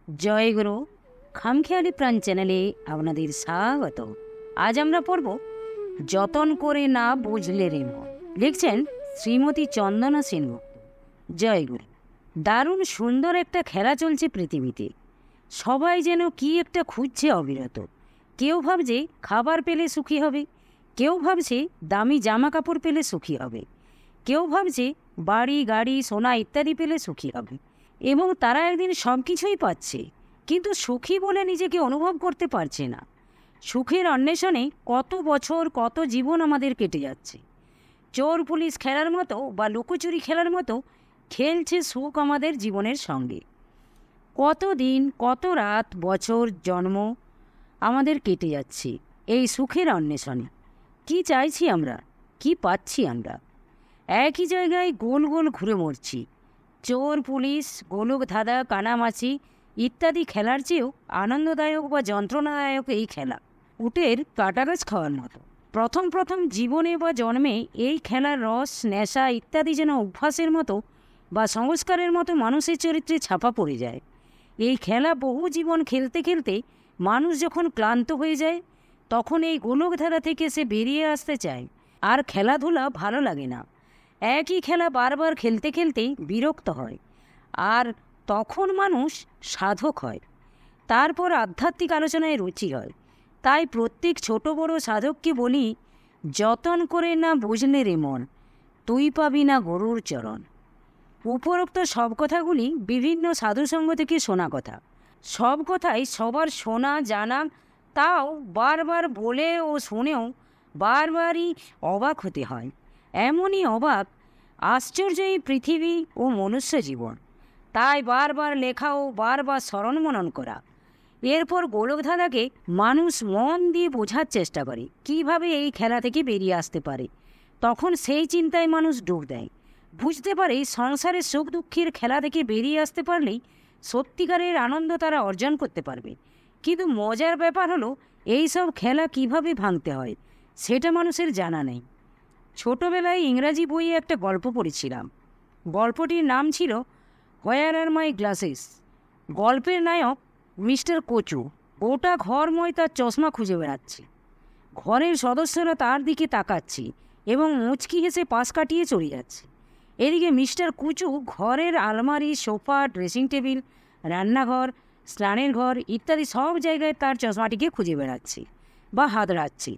জয়গুরু খামখেয়ালি প্রাণ চ্যানেলে আপনাদের স্বাগত। আজ আমরা পড়ব যতন করে না বুঝলে রে মন। লিখছেন শ্রীমতী চন্দনা সেনগুপ্ত। জয়গুরু। দারুণ সুন্দর একটা খেলা চলছে পৃথিবীতে। সবাই যেন কি একটা খুঁজছে অবিরত। কেউ ভাবছে খাবার পেলে সুখী হবে, কেউ ভাবছে দামি জামা কাপড় পেলে সুখী হবে, কেউ ভাবছে বাড়ি গাড়ি সোনা ইত্যাদি পেলে সুখী হবে, এবং তারা একদিন সব কিছুই পাচ্ছে, কিন্তু সুখী বলে নিজেকে অনুভব করতে পারছে না। সুখের অন্বেষণে কত বছর কত জীবন আমাদের কেটে যাচ্ছে। চোর পুলিশ খেলার মতো বা লুকোচুরি খেলার মতো খেলছে সুখ আমাদের জীবনের সঙ্গে। কত দিন কত রাত বছর জন্ম আমাদের কেটে যাচ্ছে এই সুখের অন্বেষণে। কি চাইছি আমরা, কি পাচ্ছি আমরা? একই জায়গায় গোল গোল ঘুরে মরছি। চোর পুলিশ গোলক ধাঁধা কানামাছি ইত্যাদি খেলার চেয়েও আনন্দদায়ক বা যন্ত্রণাদায়ক এই খেলা উটের কাটাগাছ খাওয়ার মতো। প্রথম প্রথম জীবনে বা জন্মে এই খেলার রস নেশা ইত্যাদি যেন অভ্যাসের মতো বা সংস্কারের মতো মানুষের চরিত্রে ছাপা পড়ে যায়। এই খেলা বহু জীবন খেলতে খেলতে মানুষ যখন ক্লান্ত হয়ে যায়, তখন এই গোলকধারা থেকে সে বেরিয়ে আসতে চায়। আর খেলাধুলা ভালো লাগে না। একই খেলা বারবার খেলতে খেলতে বিরক্ত হয়, আর তখন মানুষ সাধক হয়। তারপর আধ্যাত্মিক আলোচনায় রুচি হয়। তাই প্রত্যেক ছোট বড় সাধককে বলি, যতন করে না বুঝলে রে মন, তুই পাবি না গরুর চরণ। উপরোক্ত সব কথাগুলি বিভিন্ন সাধুসঙ্গ থেকে শোনা কথা। সব কথাই সবার শোনা জানা, তাও বারবার বলে ও শুনেও বারবারই অবাক হতে হয়। এমনই অবাক আশ্চর্য এই পৃথিবী ও মনুষ্য জীবন। তাই বারবার লেখা ও বারবার স্মরণ মনন করা। এরপর গোলকধাঁধাকে মানুষ মন দিয়ে বোঝার চেষ্টা করে কিভাবে এই খেলা থেকে বেরিয়ে আসতে পারে। তখন সেই চিন্তায় মানুষ ডুব দেয়। বুঝতে পারে সংসারের সুখ দুঃখের খেলা থেকে বেরিয়ে আসতে পারলেই সত্যিকারের আনন্দ তারা অর্জন করতে পারবে। কিন্তু মজার ব্যাপার হলো, এই সব খেলা কিভাবে ভাঙতে হয় সেটা মানুষের জানা নেই। ছোটবেলায় ইংরাজি বইয়ে একটা গল্প পড়েছিলাম। গল্পটির নাম ছিল হোয়ার আর মাই গ্লাসেস। গল্পের নায়ক মিস্টার কচু গোটা ঘরময় তার চশমা খুঁজে বেড়াচ্ছে। ঘরের সদস্যরা তার দিকে তাকাচ্ছে এবং মুচকি হেসে পাশ কাটিয়ে চলে যাচ্ছে। এদিকে মিস্টার কুচু ঘরের আলমারি, সোফা, ড্রেসিং টেবিল, রান্নাঘর, স্নানের ঘর ইত্যাদি সব জায়গায় তার চশমাটিকে খুঁজে বেড়াচ্ছে বা হাতড়াচ্ছে,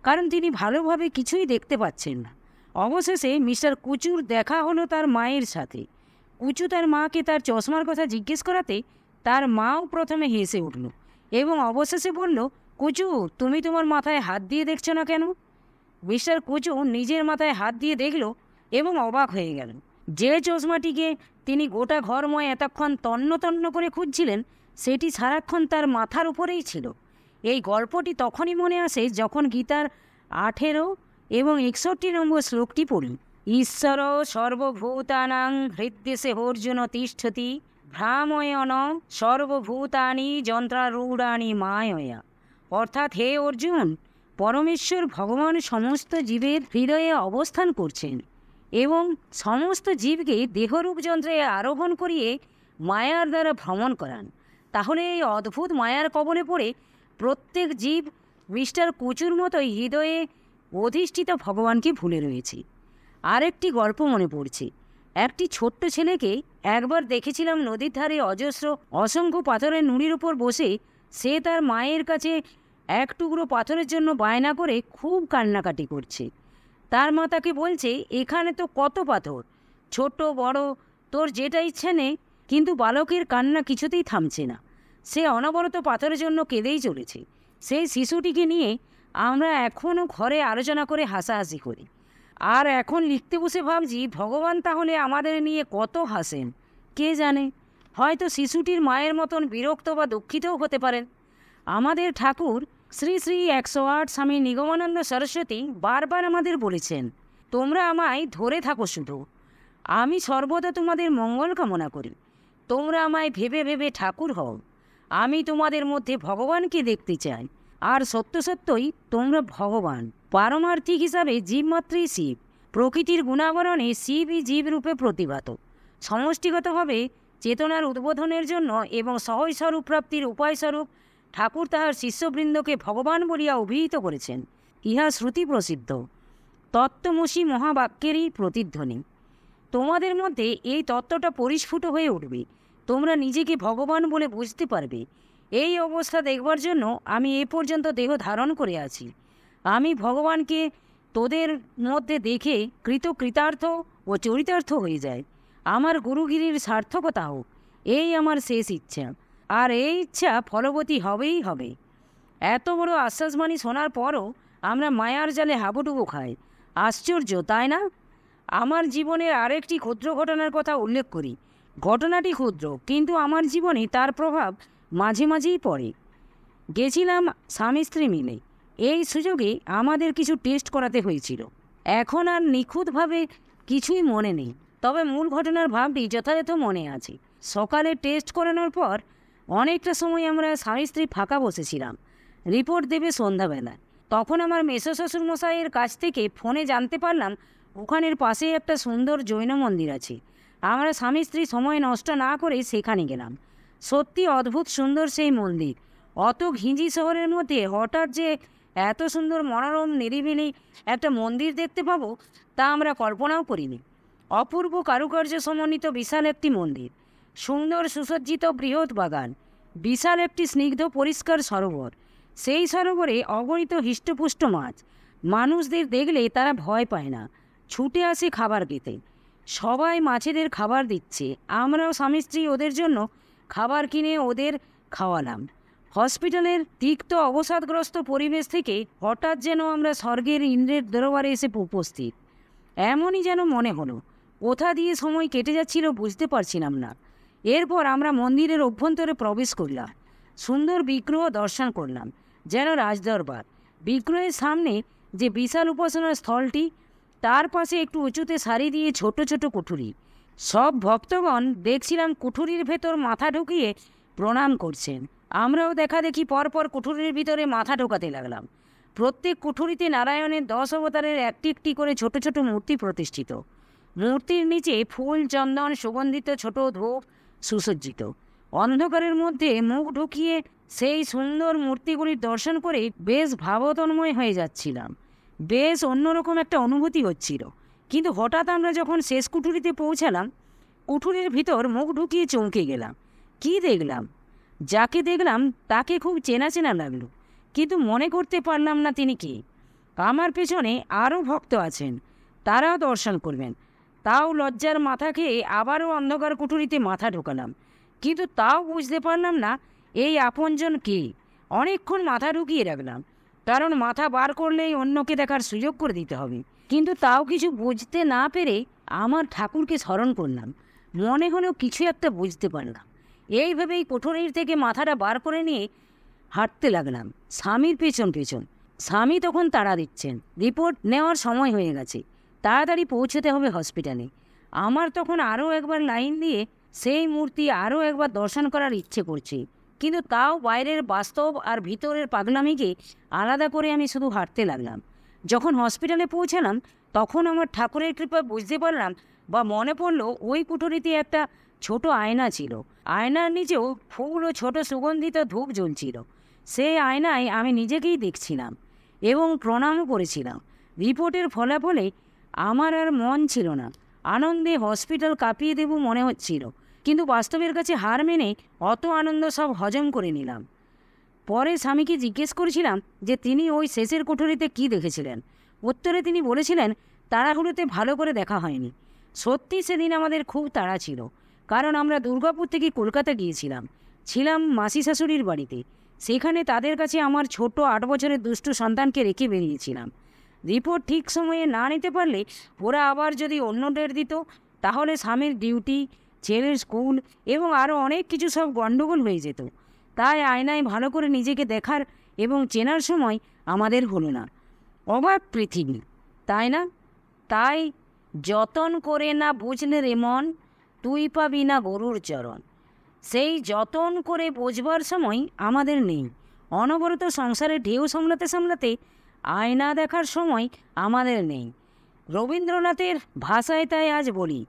কারণ তিনি ভালোভাবে কিছুই দেখতে পাচ্ছেন না। অবশেষে মিস্টার কুচুর দেখা হলো তার মায়ের সাথে। কুচু তার মাকে তার চশমার কথা জিজ্ঞেস করাতে তার মাও প্রথমে হেসে উঠল এবং অবশেষে বলল, কুচু, তুমি তোমার মাথায় হাত দিয়ে দেখছো না কেন? মিস্টার কুচু নিজের মাথায় হাত দিয়ে দেখল এবং অবাক হয়ে গেল। যে চশমাটিকে তিনি গোটা ঘরময় এতক্ষণ তন্ন তন্ন করে খুঁজছিলেন, সেটি সারাক্ষণ তার মাথার উপরেই ছিল। এই গল্পটি তখনই মনে আসে যখন গীতার 18 এবং 61 নম্বর শ্লোকটি পড়ি। ঈশ্বর সর্বভূতানাং হৃদ্দেশে অর্জুন তিষ্ঠতি ভ্রাময়ন সর্বভূতানি যন্ত্রারূঢ়ানি মায়য়া। অর্থাৎ, হে অর্জুন, পরমেশ্বর ভগবান সমস্ত জীবের হৃদয়ে অবস্থান করছেন এবং সমস্ত জীবকে দেহরূপ যন্ত্রে আরোহণ করিয়ে মায়ার দ্বারা ভ্রমণ করান। তাহলে এই অদ্ভুত মায়ার কবলে পড়ে প্রত্যেক জীব মিস্টার কুচুর মতোই হৃদয়ে অধিষ্ঠিত ভগবানকে ভুলে রয়েছে। আরেকটি গল্প মনে পড়ছে। একটি ছোট্ট ছেলেকে একবার দেখেছিলাম নদীর ধারে অজস্র অসংখ্য পাথরের নুড়ির উপর বসে সে তার মায়ের কাছে এক টুকরো পাথরের জন্য বায়না করে খুব কান্নাকাটি করছে। তার মা তাকে বলছে, এখানে তো কত পাথর, ছোট বড় তোর যেটা ইচ্ছে নে। কিন্তু বালকের কান্না কিছুতেই থামছে না। সে অনবরত পাথরের জন্য কেঁদেই চলেছে। সেই শিশুটিকে নিয়ে আমরা এখনও ঘরে আলোচনা করে হাসাহাসি করি। আর এখন লিখতে বসে ভাবছি, ভগবান তাহলে আমাদের নিয়ে কত হাসেন কে জানে। হয়তো শিশুটির মায়ের মতন বিরক্ত বা দুঃখিতও হতে পারেন। আমাদের ঠাকুর শ্রী শ্রী 108 স্বামী নিগমানন্দ সরস্বতী বারবার আমাদের বলেছেন, তোমরা আমায় ধরে থাকো শুধু, আমি সর্বদা তোমাদের মঙ্গল কামনা করি। তোমরা আমায় ভেবে ভেবে ঠাকুর হও। আমি তোমাদের মধ্যে ভগবানকে দেখতে চাই। আর সত্য সত্যই তোমরা ভগবান। পারমার্থিক হিসাবে জীবমাত্রই শিব। প্রকৃতির গুণাবরণে শিবই জীবরূপে প্রতিভাত। সমষ্টিগতভাবে চেতনার উদ্বোধনের জন্য এবং সহজস্বরূপ প্রাপ্তির উপায়স্বরূপ ঠাকুর তাহার শিষ্যবৃন্দকে ভগবান বলিয়া অভিহিত করেছেন। ইহা শ্রুতি প্রসিদ্ধ তত্ত্বমসি মহাবাক্যেরই প্রতিধ্বনি। তোমাদের মধ্যে এই তত্ত্বটা পরিস্ফুট হয়ে উঠবে, তোমরা নিজেকে ভগবান বলে বুঝতে পারবে। এই অবস্থা দেখবার জন্য আমি এ পর্যন্ত দেহ ধারণ করে আছি। আমি ভগবানকে তোদের মধ্যে দেখে কৃতার্থ ও চরিতার্থ হয়ে যায়। আমার গুরুগিরির সার্থকতা হোক, এই আমার শেষ ইচ্ছা, আর এই ইচ্ছা ফলবতী হবেই হবে। এত বড় আশ্বাসবাণী শোনার পরও আমরা মায়ার জালে হাবুডুবু খাই। আশ্চর্য, তাই না? আমার জীবনের আরেকটি ক্ষুদ্র ঘটনার কথা উল্লেখ করি। ঘটনাটি ক্ষুদ্র, কিন্তু আমার জীবনে তার প্রভাব মাঝে মাঝেই পড়ে। গেছিলাম স্বামী স্ত্রী মিলে। এই সুযোগে আমাদের কিছু টেস্ট করাতে হয়েছিল। এখন আর নিখুঁতভাবে কিছুই মনে নেই, তবে মূল ঘটনার ভাবটি যথাযথ মনে আছে। সকালে টেস্ট করানোর পর অনেকটা সময় আমরা স্বামী স্ত্রী ফাঁকা বসেছিলাম। রিপোর্ট দেবে সন্ধ্যাবেলায়। তখন আমার মেসো শ্বশুরমশাইয়ের কাছ থেকে ফোনে জানতে পারলাম ওখানের পাশেই একটা সুন্দর জৈন মন্দির আছে। আমরা স্বামী স্ত্রী সময় নষ্ট না করে সেখানে গেলাম। সত্যি অদ্ভুত সুন্দর সেই মন্দির। অত ঘিঞ্জি শহরের মধ্যে হঠাৎ যে এত সুন্দর মনোরম নিরিবিলি একটা মন্দির দেখতে পাবো তা আমরা কল্পনাও করিনি। অপূর্ব কারুকার্য সমন্বিত বিশাল একটি মন্দির, সুন্দর সুসজ্জিত বৃহৎ বাগান, বিশাল একটি স্নিগ্ধ পরিষ্কার সরোবর। সেই সরোবরে অগণিত হৃষ্টপুষ্ট মাছ। মানুষদের দেখলে তারা ভয় পায় না, ছুটে আসে খাবার খেতে। সবাই মাছেদের খাবার দিচ্ছে। আমরাও স্বামী স্ত্রী ওদের জন্য খাবার কিনে ওদের খাওয়ালাম। হসপিটালের তিক্ত অবসাদগ্রস্ত পরিবেশ থেকে হঠাৎ যেন আমরা স্বর্গের ইন্দ্রের দরবারে এসে উপস্থিত। এমনই যেন মনে হলো। কোথা দিয়ে সময় কেটে যাচ্ছিল বুঝতে পারছিলাম না। এরপর আমরা মন্দিরের অভ্যন্তরে প্রবেশ করলাম। সুন্দর বিগ্রহ দর্শন করলাম, যেন রাজদরবার। বিগ্রহের সামনে যে বিশাল উপাসনার স্থলটি, তার পাশে একটু উঁচুতে সারি দিয়ে ছোট ছোট কুঠুরি। সব ভক্তগণ দেখছিলাম কুঠুরির ভেতর মাথা ঢুকিয়ে প্রণাম করছেন। আমরাও দেখাদেখি পরপর কুঠুরির ভিতরে মাথা ঢোকাতে লাগলাম। প্রত্যেক কুঠুরিতে নারায়ণের 10 অবতারের একটি একটি করে ছোট ছোট মূর্তি প্রতিষ্ঠিত। মূর্তির নিচে ফুল, চন্দন, সুগন্ধিত ছোট ধূপ সুসজ্জিত। অন্ধকারের মধ্যে মুখ ঢুকিয়ে সেই সুন্দর মূর্তিগুলির দর্শন করে বেশ ভাবতন্ময় হয়ে যাচ্ছিলাম। বেশ অন্যরকম একটা অনুভূতি হচ্ছিল। কিন্তু হঠাৎ আমরা যখন শেষ কুঠুরিতে পৌঁছালাম, কুঠুরির ভিতর মুখ ঢুকিয়ে চমকে গেলাম। কি দেখলাম! যাকে দেখলাম তাকে খুব চেনা চেনা লাগলো, কিন্তু মনে করতে পারলাম না তিনি কে। আমার পেছনে আরও ভক্ত আছেন, তারাও দর্শন করবেন। তাও লজ্জার মাথা খেয়ে আবারও অন্ধকার কুঠুরিতে মাথা ঢোকালাম, কিন্তু তাও বুঝতে পারলাম না এই আপনজন কে। অনেকক্ষণ মাথা ঢুকিয়ে রাখলাম, কারণ মাথা বার করলেই অন্যকে দেখার সুযোগ করে দিতে হবে। কিন্তু তাও কিছু বুঝতে না পেরে আমার ঠাকুরকে স্মরণ করলাম। মনে হলো কিছু একটা বুঝতে পারলাম। এইভাবেই কুঠুরির থেকে মাথাটা বার করে নিয়ে হাঁটতে লাগলাম স্বামীর পেছন পেছন। স্বামী তখন তাড়া দিচ্ছেন, রিপোর্ট নেওয়ার সময় হয়ে গেছে, তাড়াতাড়ি পৌঁছতে হবে হসপিটালে। আমার তখন আরও একবার লাইন দিয়ে সেই মূর্তি আরও একবার দর্শন করার ইচ্ছে করছে, কিন্তু তাও বাইরের বাস্তব আর ভিতরের পাগলামিকে আলাদা করে আমি শুধু হাঁটতে লাগলাম। যখন হসপিটালে পৌঁছালাম তখন আমার ঠাকুরের কৃপা বুঝতে পারলাম বা মনে পড়লো ওই কুঠুরিতে একটা ছোট আয়না ছিল। আয়নার নিচেও ফুল ও ছোট সুগন্ধিত ধূপ জ্বলছিল। সেই আয়নায় আমি নিজেকেই দেখছিলাম এবং প্রণামও করেছিলাম। রিপোর্টের ফলাফলে আমার আর মন ছিল না। আনন্দে হসপিটাল কাঁপিয়ে দেব মনে হচ্ছিল, কিন্তু বাস্তবের কাছে হার মেনে অত আনন্দ সব হজম করে নিলাম। পরে স্বামীকে জিজ্ঞেস করেছিলাম যে তিনি ওই শেষের কুঠুরিতে কি দেখেছিলেন। উত্তরে তিনি বলেছিলেন তাড়াহুড়োতে ভালো করে দেখা হয়নি। সত্যি সেদিন আমাদের খুব তাড়া ছিল, কারণ আমরা দুর্গাপুর থেকে কলকাতা গিয়েছিলাম। ছিলাম মাসি শাশুড়ির বাড়িতে। সেখানে তাদের কাছে আমার ছোট 8 বছরের দুষ্টু সন্তানকে রেখে বেরিয়েছিলাম। রিপোর্ট ঠিক সময়ে না নিতে পারলে ওরা আবার যদি অন্য ডেট দিত, তাহলে স্বামীর ডিউটি, ছেলের স্কুল এবং আরও অনেক কিছু সব গণ্ডগোল হয়ে যেত। তাই আয়নায় ভালো করে নিজেকে দেখার এবং চেনার সময় আমাদের হলো না। অবাক পৃথিবী, তাই না? তাই যতন করে না বুঝলে রে মন, তুই পাবি না গরুর চরণ। সেই যতন করে বোঝবার সময় আমাদের নেই। অনবরত সংসারে ঢেউ সামলাতে সামলাতে আয়না দেখার সময় আমাদের নেই। রবীন্দ্রনাথের ভাষায় তাই আজ বলি,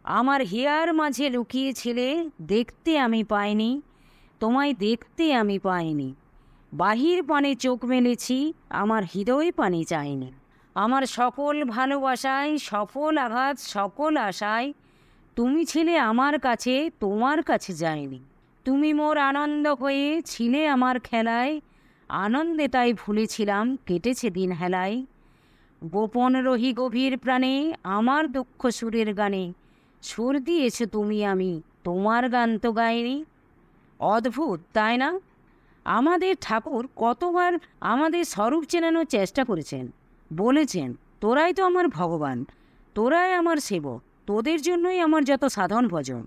আমার হিয়ার মাঝে লুকিয়েছিলে, দেখতে আমি পাইনি, তোমায় দেখতে আমি পাইনি। বাহির পানে চোখ মেলেছি, আমার হৃদয় পানে চাইনি। আমার সকল ভালোবাসায়, সফল আঘাত, সকল আশায় তুমি ছিলে আমার কাছে, তোমার কাছে যায়নি। তুমি মোর আনন্দ হয়ে ছিলে আমার খেলায়, আনন্দে তাই ভুলেছিলাম, কেটেছে দিন হেলায়। গোপন রহি গভীর প্রাণে আমার দুঃখ সুরের গানে, সুর দিয়েছো তুমি, আমি তোমার গান তো গাইনি। অদ্ভুত তাই না? আমাদের ঠাকুর কতবার আমাদের স্বরূপ চেনানোর চেষ্টা করেছেন, বলেছেন তোরাই তো আমার ভগবান, তোরাই আমার সেবক, তোদের জন্যই আমার যত সাধন ভজন,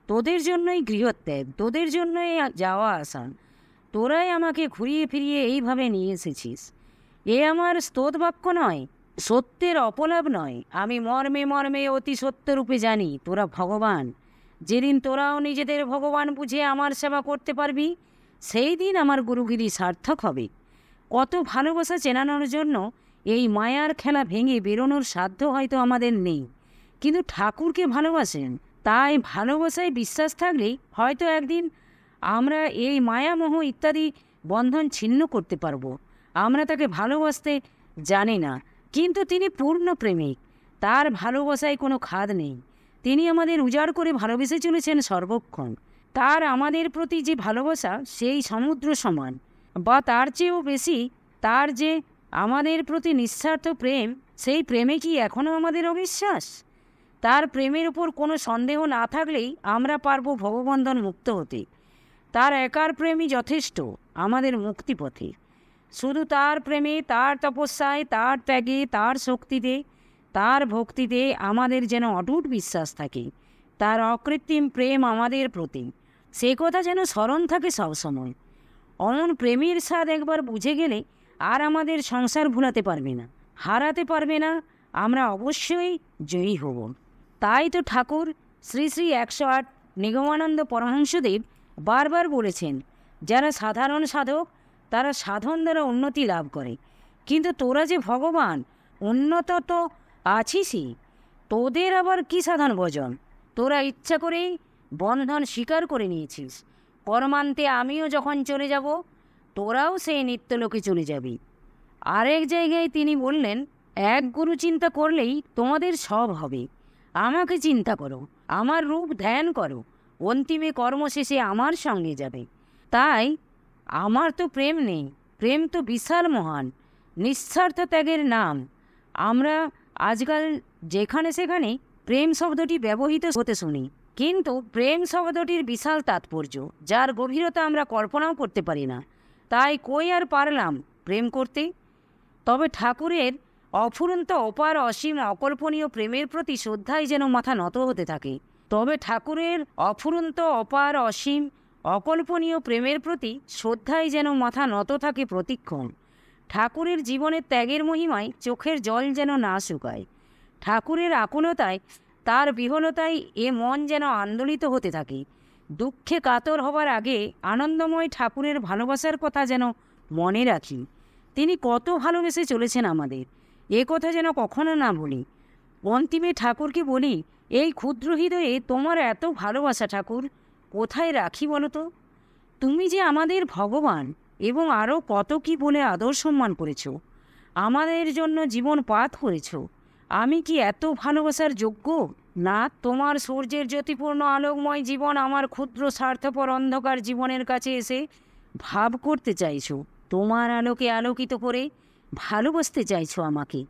তোদের জন্যই গৃহত্যাগ, তোদের জন্যই যাওয়া আসা, তোরাই আমাকে ঘুরিয়ে ফিরিয়ে এইভাবে নিয়ে এসেছিস। এ আমার স্তোত বাক্য নয়, সত্যের অপলাপ নয়। আমি মর্মে মর্মে অতি সত্যরূপে জানি তোরা ভগবান। যেদিন তোরাও নিজেদের ভগবান বুঝে আমার সেবা করতে পারবি, সেই দিন আমার গুরুগিরি সার্থক হবে। কত ভালোবাসা চেনানোর জন্য এই মায়ার খেলা ভেঙে বেরোনোর সাধ্য হয়তো আমাদের নেই, কিন্তু ঠাকুরকে ভালোবাসেন, তাই ভালোবাসায় বিশ্বাস থাকলেই হয়তো একদিন আমরা এই মায়ামোহ ইত্যাদি বন্ধন ছিন্ন করতে পারবো। আমরা তাকে ভালোবাসতে জানি না, কিন্তু তিনি পূর্ণ প্রেমিক, তার ভালোবাসায় কোনো খাদ নেই। তিনি আমাদের উজাড় করে ভালোবেসে চলেছেন সর্বক্ষণ। তার আমাদের প্রতি যে ভালোবাসা সেই সমুদ্র সমান বা তার চেয়েও বেশি। তার যে আমাদের প্রতি নিঃস্বার্থ প্রেম, সেই প্রেমে কি এখনও আমাদের অবিশ্বাস? তার প্রেমের উপর কোনো সন্দেহ না থাকলেই আমরা পারব ভববন্ধন মুক্ত হতে। তার একার প্রেমই যথেষ্ট আমাদের মুক্তিপথে। শুধু তার প্রেমে, তার তপস্যায়, তার ত্যাগে, তার শক্তিতে, তার ভক্তিতে আমাদের যেন অটুট বিশ্বাস থাকে। তার অকৃত্রিম প্রেম আমাদের প্রতি, সে কথা যেন স্মরণ থাকে সবসময়। অমন প্রেমের স্বাদ একবার বুঝে গেলে আর আমাদের সংসার ভুলাতে পারবে না, হারাতে পারবে না। আমরা অবশ্যই জয়ী হব। তাই তো ঠাকুর শ্রী শ্রী 108 নিগমানন্দ পরমহংসদেব বারবার বলেছেন, যারা সাধারণ সাধক তারা সাধন দ্বারা উন্নতি লাভ করে, কিন্তু তোরা যে ভগবান, উন্নত তো আছিসই, তোদের আবার কি সাধন ভজন? তোরা ইচ্ছা করেই বন্ধন স্বীকার করে নিয়েছিস। কর্মান্তে আমিও যখন চলে যাব, তোরাও সেই নিত্যলোকে চলে যাবি। আরেক জায়গায় তিনি বললেন, এক গুরু চিন্তা করলেই তোমাদের সব হবে। আমাকে চিন্তা করো, আমার রূপ ধ্যান করো, অন্তিমে কর্মশেষে আমার সঙ্গে যাবে। তাই আমার তো প্রেম নেই, প্রেম তো বিশাল মহান নিঃস্বার্থ ত্যাগের নাম। আমরা আজকাল যেখানে সেখানে প্রেম শব্দটি ব্যবহৃত হতে শুনি, কিন্তু প্রেম শব্দটির বিশাল তাৎপর্য, যার গভীরতা আমরা কল্পনাও করতে পারি না। তাই কই আর পারলাম প্রেম করতে? তবে ঠাকুরের অফুরন্ত অপার অসীম অকল্পনীয় প্রেমের প্রতি শ্রদ্ধায় যেন মাথা নত হতে থাকে। তবে ঠাকুরের অফুরন্ত অপার অসীম অকল্পনীয় প্রেমের প্রতি শ্রদ্ধায় যেন মাথা নত থাকে প্রতিক্ষণ। ঠাকুরের জীবনের ত্যাগের মহিমায় চোখের জল যেন না শুকায়। ঠাকুরের আকুলতায়, তার বিহলতায় এ মন যেন আন্দোলিত হতে থাকে। দুঃখে কাতর হবার আগে আনন্দময় ঠাকুরের ভালোবাসার কথা যেন মনে রাখি। তিনি কত ভালোবেসে চলেছেন আমাদের, এ কথা যেন কখনো না বলি। অন্তিমে ঠাকুরকে বলি, এই ক্ষুদ্র হৃদয়ে তোমার এত ভালোবাসা ঠাকুর কোথায় রাখি বলো তো? তুমি যে আমাদের ভগবান এবং আরও কত কি বলে আদর সম্মান করেছ, আমাদের জন্য জীবন পাত করেছ। আমি কি এত ভালোবাসার যোগ্য? না, তোমার সূর্যের জ্যোতিপূর্ণ আলোকময় জীবন আমার ক্ষুদ্র স্বার্থপর অন্ধকার জীবনের কাছে এসে ভাব করতে চাইছো, তোমার আলোকে আলোকিত করে ভালোবাসতে চাইছো আমাকে।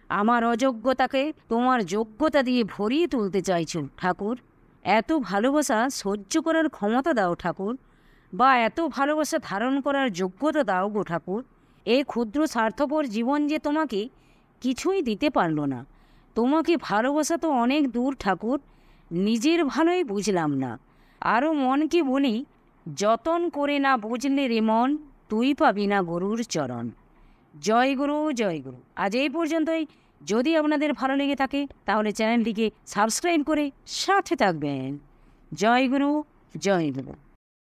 আমার অযোগ্যতাকে তোমার যোগ্যতা দিয়ে ভরিয়ে তুলতে চাইছো ঠাকুর। এত ভালোবাসা সহ্য করার ক্ষমতা দাও ঠাকুর, বা এত ভালোবাসা ধারণ করার যোগ্যতা দাও গো ঠাকুর। এই ক্ষুদ্র স্বার্থপর জীবন যে তোমাকে কিছুই দিতে পারল না। তোমাকে ভালোবাসা তো অনেক দূর ঠাকুর, নিজের ভালোই বুঝলাম না। আরও মনকে বলি, যতন করে না বুঝলে রে মন, তুই পাবি না গরুর চরণ। জয় গুরু, জয় গুরু। আজ এই পর্যন্তই। যদি আপনাদের ভালো লেগে থাকে তাহলে চ্যানেলটিকে সাবস্ক্রাইব করে সাথে থাকবেন। জয় গুরু, জয় গুরু।